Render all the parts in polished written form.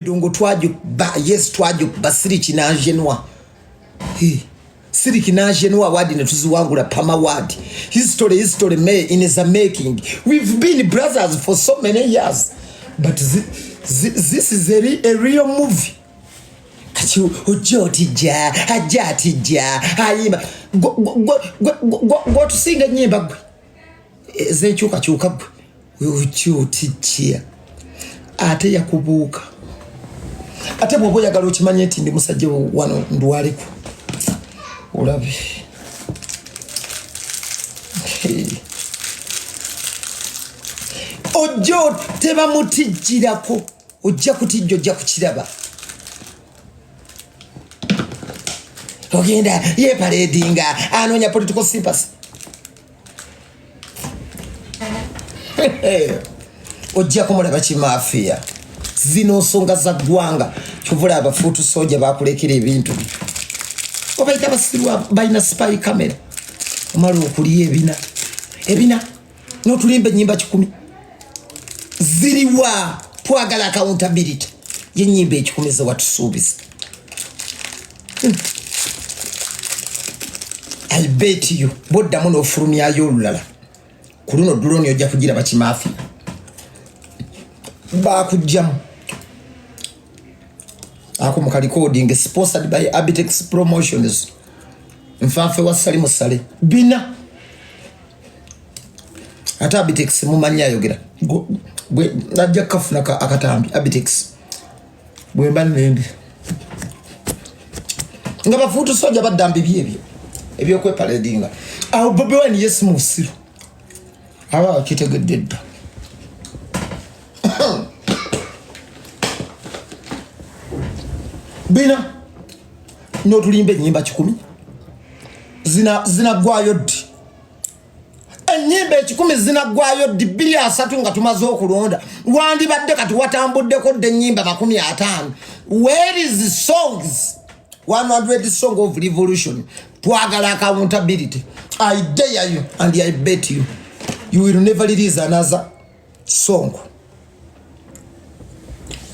Dongo twajo ba yes twajo basiri kinajenwa siri kinajenwa wadi ne tuziwangula pama wadi history may in is a making. We've been brothers for so many years, but this is a real movie. Kachi ujotija ajatija ayima go to sing a nyimba gwe zechuka chuka gwe ujotija ate yakubuka ate bwobo yagalo kimanye eti ndi musajja wano ndwaliku olabe ojo teba mutijirako ojja kutijjo ojja kukiraba ogenda ye paradinga anonya political sympathy ojja kumulaba kimafia zino songa za gwanga chuvula abafutu soja bakulekera ebintu obaita basirwa baina spy camera amalu okuliye ebina notulimbe nyimba 10 ziriwa twagala accountability ye nyimba 10 ze watusubiza. I bet you bodda muno ofurumya yolulala kuluno drone ojja kugira bakimafi bakujjamu ako mukali coding sponsored by Abitex Promotions mfafe wa Salimu Sale bina ata Abitex mumanya yogera bwe najja kafuna akatambi Abitex bwe mbanende nga bafutu soja badambi ebyo kwe paradinga aho bobi wani yes musiru aba kitegedde bina no tulimbe nyimba 10 zina gwayo di enyimba 10 zina gwayo di bilia 3 nga tumazo okulonda wandi badde kati watambudde ko de nyimba 50. Where is the songs 100 song of revolution twagala accountability? I dare you and I bet you will never release another song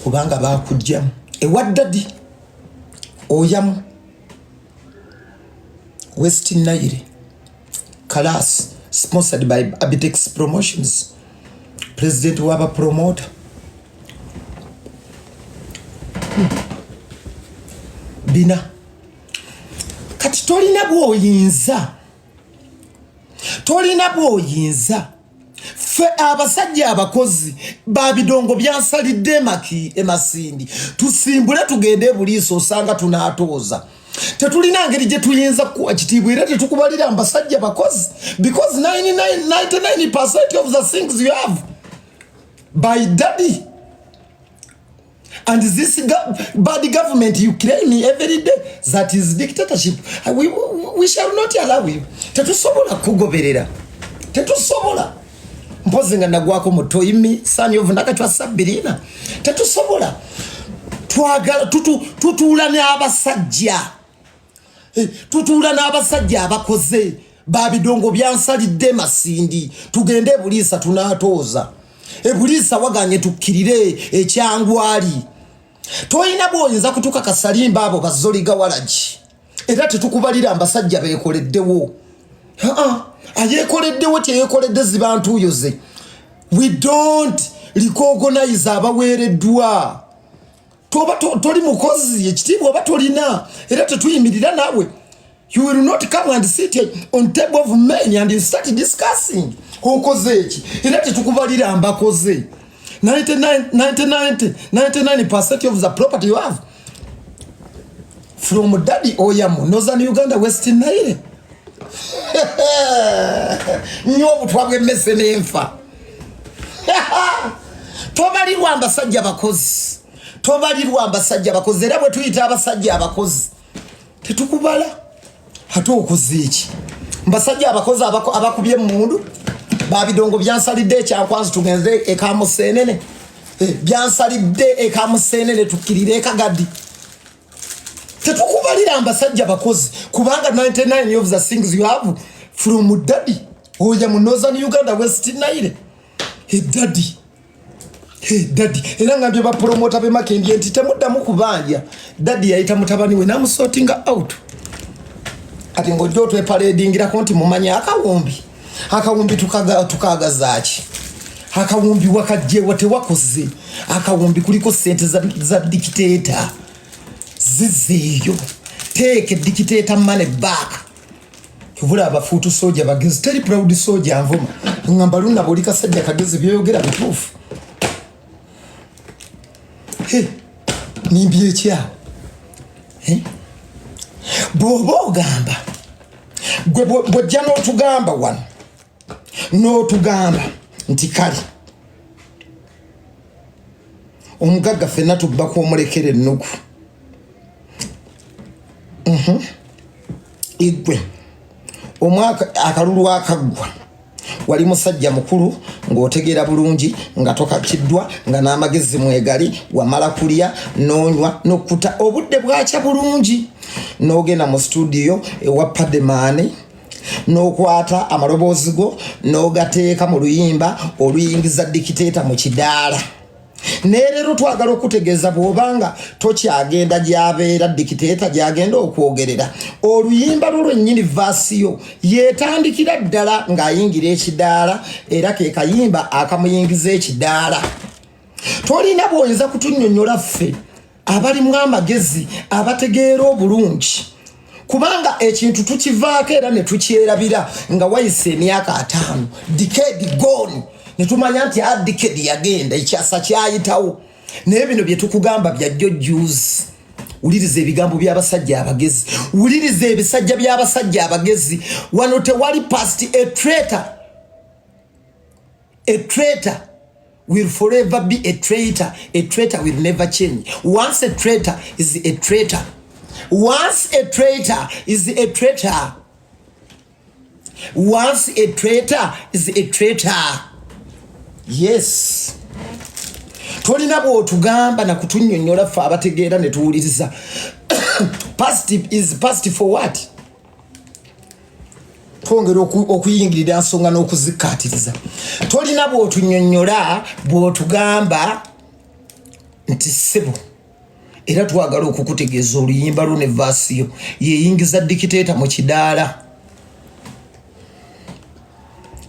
kubanga bakujja ewaddadi oyam West Nile class sponsored by Abitex Promotions president waba promoter bina kati tolina bwoyinza fe abasajja abakozi babidongo byansalidde emasindi tusimbule tugende buliiso osanga tunatoza tetulina ngeri gye tuyinza kuwa kitiibwa era tetukubalira abasajja abakozi because 99% of the things you have by daddy and this bad government you claim every day that is dictatorship. We shall not allow you. Tetusobola kugoberera tetusobola mpozi nga nagwako mutoyimi sani of nakachwa sabirina tetusobola twagala tutula n'abasajja abakoze babidongo byansalidde masindi tugende buliisa tunatoza ebuliisa waganye tukkirire ekyangwali toyina bwoyinza kutuka kasalimba abo bazoliga walaji era tetukubalira ambasajja beekoleddewo ayekoleddewo kyeyekoledde zibantu yoze. We don't recognize abaweereddwa toba toli mukozi ekitiibwa oba tolina era tetuyimirira nawe. You will not come and sit on table of men and you start discussing okoze eki era tetukubalira ambakoze 99% of the property you have from daddy oyamu Northern Uganda West Nile nnyoo butwabwe emmese n'enfa tobalirwa abasajja abakozi era bwe tuyita abasajja abakozi tetukubala ate okoze eki mbasajja abakozi abakubye mundu babidongo byansalidde ekyakwanzi tugenze ekamusenene byansalidde ekamusenene tukkirire ekagadi tetukubalira ambasajja abakozi kubanga 99 of the things you have from daddy oya mu Northern Uganda West Nile daddy Hey daddy era ngambye ba promoter be Makendi enti temuddamu kubanja daddy yayita mutabani we namusortinga out ati ngojo twe paradingira konti mumanya akawumbi tukagazaaki akawumbi wakajje wate wakoze akawumbi kuliko sente za dictator zizzeyo take dictator money back kuvula abafutu soja bagezi teri proud soja anvuma ngamba luna bolika sajja kagezi byogera bitufu he nimbye kya he bobo gamba gwe bojja no tugamba wan no tugamba nti kali omugagga fenna tubba ku omulekere ennugu igwe omwaka akalulu akaggwa wali musajja mukulu ng'otegeera bulungi nga tokakiddwa nga n'amagezi mwegali wamala kulya n'onywa n'okkuta obudde bwakya bulungi n'ogenda mu studio ewa pademaani n'okwata amaloboozi go n'ogateeka mu luyimba oluyingiza dictator mu kidaala neerero twagala okutegeeza bw'obanga tokyagenda gy'abeera dictator gy'agenda okwogerera oluyimba lwennyini vaasiyo yeetandikira ddala ng'ayingira ekidaala era ke kayimba akamuyingiza ekidaala tolina bw'oyinza kutunnyonnyola ffe abalimu amagezi abategeera obulungi kubanga ekintu tukivaako era ne tukyerabira nga wayise emyaka 5 decade gone netumanya nti decade yagenda ekyasa kyayitawo naye bino bye tukugamba bya jojjuzi uliriza ebigambo by'abasajja abagezi uliriza ebisajja by'abasajja abagezi wano tewali past a traitor will forever be a traitor will never change once a traitor is a traitor once a traitor is a traitor once a traitor is a traitor yes tolina bw'otugamba na kutunnyonnyola ffe abategeera ne tuwuliriza past is past for what twongera okuyingirira nsonga n'okuzikkaatiriza tolina bw'otunnyonnyola bw'otugamba nti ssebo era twagala okukutegeeza oluyimba lwo ne vaasiyo yeeyingiza dictator mu kidaala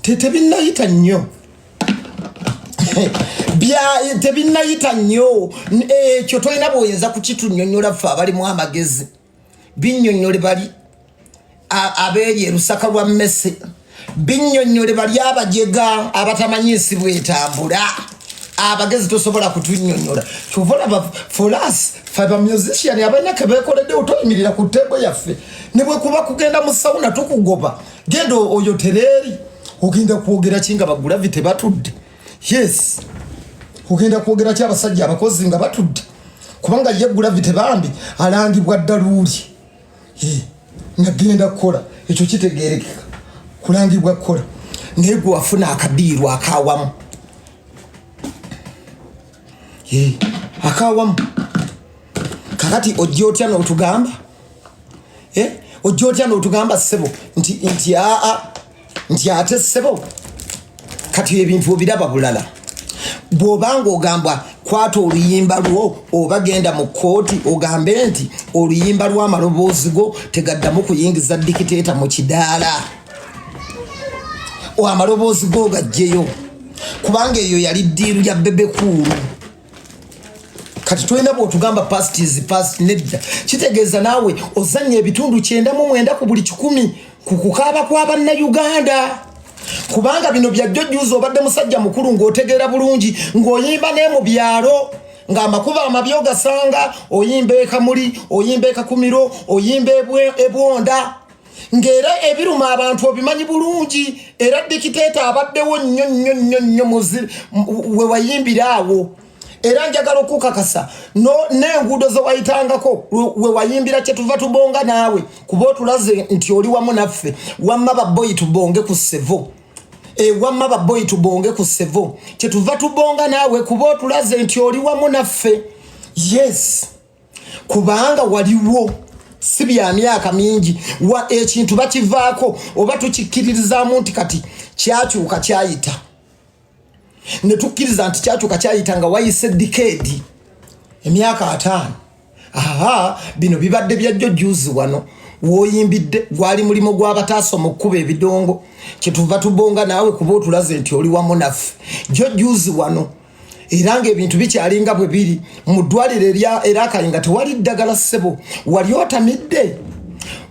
tebinnayita nnyo tebinnayita nnyo ekyo tolina bw'oyinza kukitunnyonnyola ffe abalimu amagezi binnyonnyole bali abeeri erusaka lwa mmese binnyonnyole bali abajega abatamanyiisi bwetambula abagezi tosobola kutunnyonnyola kyovolaba for us ffe bamusician abalina kebeekoledde otoyimirira ku ttego yaffe ne bwe kuba kugenda mu sawuna tukugoba genda oyo tereeri ogenda kwogera ki nga bagulavi tebatudde yes ogenda kwogera ki abasajja abakozi nga batudde kubanga ye gulavi tebambi alangibwa ddaluuli nagenda kukola ekyo kitegeerekeka kulangibwa kukola naye gwe wafuna akadiiru akawamu akawamu kakati ojja otya n'otugamba ojja otya n'otugamba ssebo nti ate ssebo kati ebintu obiraba bulala bw'obanga ogamba kwata oluyimba lwo oba genda mu kkooti ogambe nti oluyimba lw'amaloboozi go tegaddamu kuyingiza dictator mu kidaala amaloboozi go gajjeyo kubanga eyo yali ddiiru ya bebekuulu kati tolina bw'otugamba past is past nedda kitegeeza naawe ozannya ebitundu 99 ku buli 100 ku kukaaba kw'abannayuganda kubanga bino bya jojjuzo obadde musajja mukulu ng'otegeera bulungi ng'oyimba ne mu byalo ng'amakuba amabi ogasanga oyimba ekamuli oyimba ekakumiro oyimba ebwonda ng'era ebiruma abantu obimanyi bulungi era dictator abaddewo nnyo we wayimbira awo era njagala okukakasa n'enguudo ze wayitangako we wayimbira kyetuva tubonga naawe kuba otulaze nti oli wamu naffe wamma baboyi tubonge ku ssevo wamma baboyi tubonge ku ssevo kyetuva tubonga naawe kuba otulaze nti oli wamu naffe yes kubanga waliwo si bya myaka mingi ekintu bakivaako oba tukikkiririzaamu nti kati kyakyuka kyayita ne tukkiriza nti kyakyuka kyayitanga wayise decade emyaka 5 aha bino bibadde bya jjuzi wano woyimbidde gwali mulimo gw'abataaso mu kkuba ebidongo kyetuva tubonga naawe kuba otulaze nti oli wamu naffe jjuzi wano era ng'ebintu bikyalinga bwe biri mu ddwaliro era akayinga tewali ddagala ssebo wali otamidde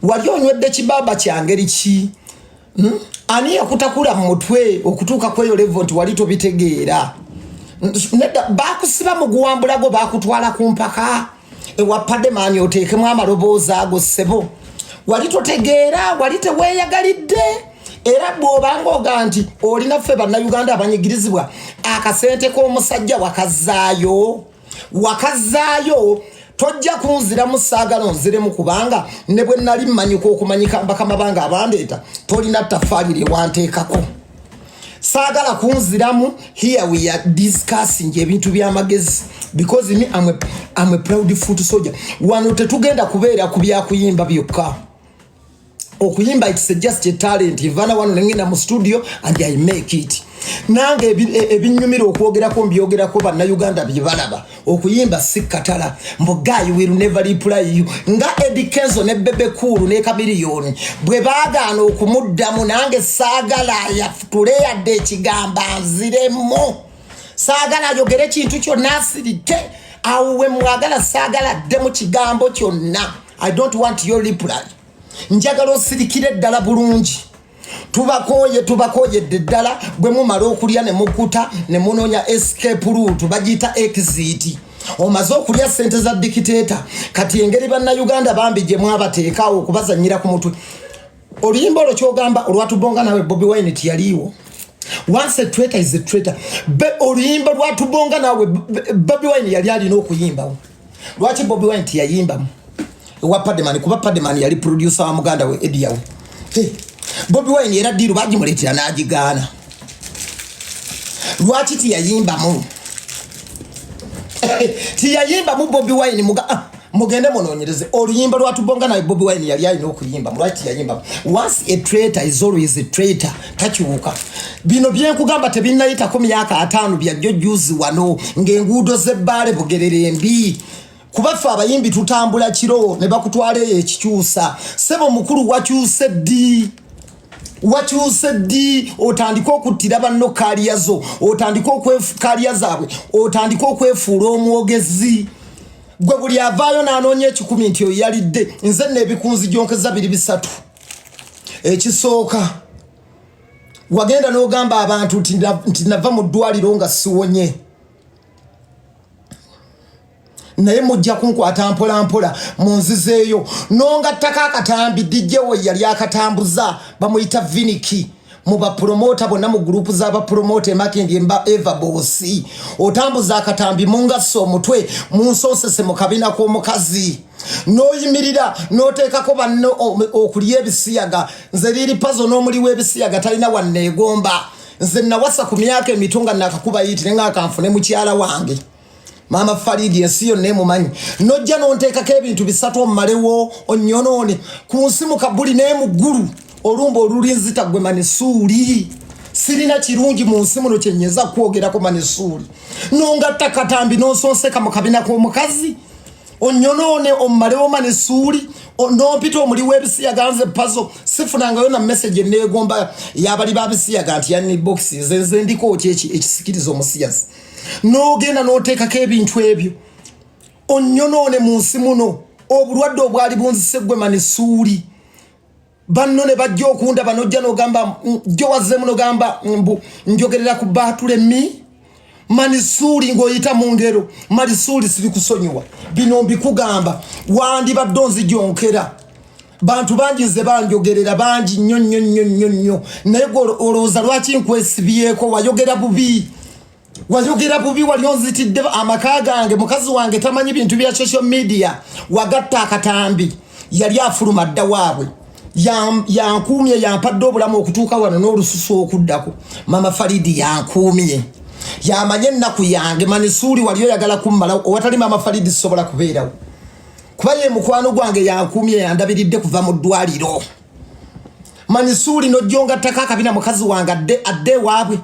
wali onywedde kibaba kyangeri ki ani yakutakula mu mutwe okutuuka kweyo levo nti wali tobitegeera nedda baakusiba mu guwambulago baakutwala ku mpaka ewapadde maani oteekemu amaloboozi ago ssebo wali totegeera wali teweeyagalidde era bw'obanga oga nti olina ffe bannayuganda abanyigirizibwa akasente k'omusajja wakazaayo tojja kunziramu saagala onziremu kubanga ne bwe nali mmanyika okumanyika bakama bange abandeeta tolina ttafaali lye wanteekako saagala kunziramu. Here we are discussing ebintu by'amagezi because me I'm a proud foot soldier. Wano tetugenda kubeera ku byakuyimba byokka. Okuyimba it's just a talent. Ivana wano nengenda mu studio and I make it. Nange ebinyumira okwogerako mbyogerako bannayuganda byebalaba okuyimba sikatala mbugayi will never reply you nga Eddie Kenzo ne Bebe Cool ne Chameleone bwe baagaana okumuddamu nange saagala yafutule yadde ekigamba nziremo saagala ayogere kintu kyonna asirike awe mwagala saagala dde mu kigambo kyonna. I don't want your reply. Njagala osirikire ddala bulungi. Tubakoye ddala bwe mumala okulya ne mukuta ne munonya escape route bagiyita exit. Omaze okulya ssente za dictator kati engeri bannayuganda bambi gye mwabateekaawo okubazannyira ku mutwe. Oluyimba olwo kyogamba olwatubonga nawe Bobi Wine tiyaliiwo. Once a traitor is a traitor. Oluyimba lwatubonga nawe Bobi Wine yali alina okuyimbawo. Lwaki Bobi Wine tiyayimbamu? Wa Padman kuba Padman yali producer wa muganda we Ediyawo. Bobi Wine era diru bagimuletera n'agigaana. Lwaki tiyayimbamu? Tiyayimbamu Bobi Wine mugende munoonyereze oluyimba lwatubonga nawe Bobi Wine yali alina okuyimba lwaki tiyayimbamu? Once a traitor is always a traitor. Takiwuka. Bino byenkugamba tebinnayitako myaka 5 bya jjuzi wano ng'enguudo z'ebbaale Bugerere mbi. Kubafa abayimbi tutambula kiro ne bakutwala ekikyusa. Sebo mukulu wakyuse ddi otandika okuttira banno kaaliya zo otandika kaaliya zaabwe otandika okwefuula omwogezi gwe buli avaayo n'anoonya 10 nti oyo yalidde nze n'ebikunzi gyonkeza 2-3 ekisooka wagenda n'ogamba abantu nti nava mu ddwaliro nga siwonye naye mujja kunkwata mpola mu nzizeeyo nongattako akatambi dijjewo yali akatambuza bamuyita viniki mu bapromota bonna mu gurupu z'abapromota emakendi eva bosi otambuza akatambi mungassa omutwe munsonsese mu kabina k'omukazi noyimirira noteekako banno okulya ebisiyaga nze Lil Pazo n'omuli w'ebisiyaga talina wanneegomba nze nawasa ku myaka emitunga nakakuba yitire ng'akanfune mukyala wange Mama Faridi ensi yonna emumanyi nojja nonteekako ebintu 3 omumalewo onnyonoone ku nsimu kabuli n'emuggulu olumba olulinzita gwe Manisuuli sirina kirungi mu nsi muno kyenyeza kwogerako Manisuuli nongatta katambi nonsonseka mu kabina k'omukazi onnyonoone omumalewo Manisuuli nompita omuli w'ebisiyaga nze Pazo sifunangayo na message enneegomba y'abali babisiyaga nti yanni box nze ndiko ekisikiriza omusiyazi n'ogenda n'oteekako ebintu ebyo onnyonoone mu nsi muno obulwadde obwali bunzise gwe Manisuuli banno ne bajja okundaba n'ojja n'ogamba jjo wazzemu n'ogamba njogerera ku baatule mi Manisuuli ng'oyita mu ngero Manisuuli siri kusonyiwa bino mbikugamba wandibadde onzijonkera bantu bangi nze banjogerera bangi nnyo naye olowooza lwaki nkwesibyeko wayogera bubi wali onzitidde amaka gange mukazi wange tamanyi bintu bya social media wagatta akatambi yali afuluma dda waabwe yankuumye yampadde obulamu okutuuka wano n'olususu okuddako Mama Faridi yankuumye yamanye ennaku yange Manisuuli wali oyagala kummala owatali Mama Faridi sisobola kubeerawo kuba ye mukwano gwange yankuumye yandabiridde kuva mu ddwaliro Manisuuli n'ojjongattako akabina mukazi wange adde waabwe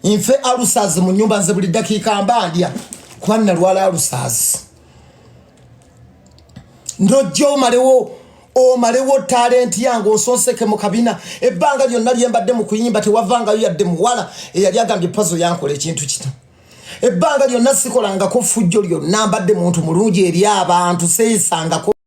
Infe alusazi mu nyumba nze buli dakiika mbandya kuba nalwala alusazi. Ndojja omalewo talenti yange osonseke mu kabina ebbanga lyonna lye mbadde mu kuyimba tewavangayo yadde muwala eyali agambye Pazo yankola ekintu kito. Ebbanga lyonna sikolangako fujjo lyonna mbadde muntu mulungi eri abantu seeyisangako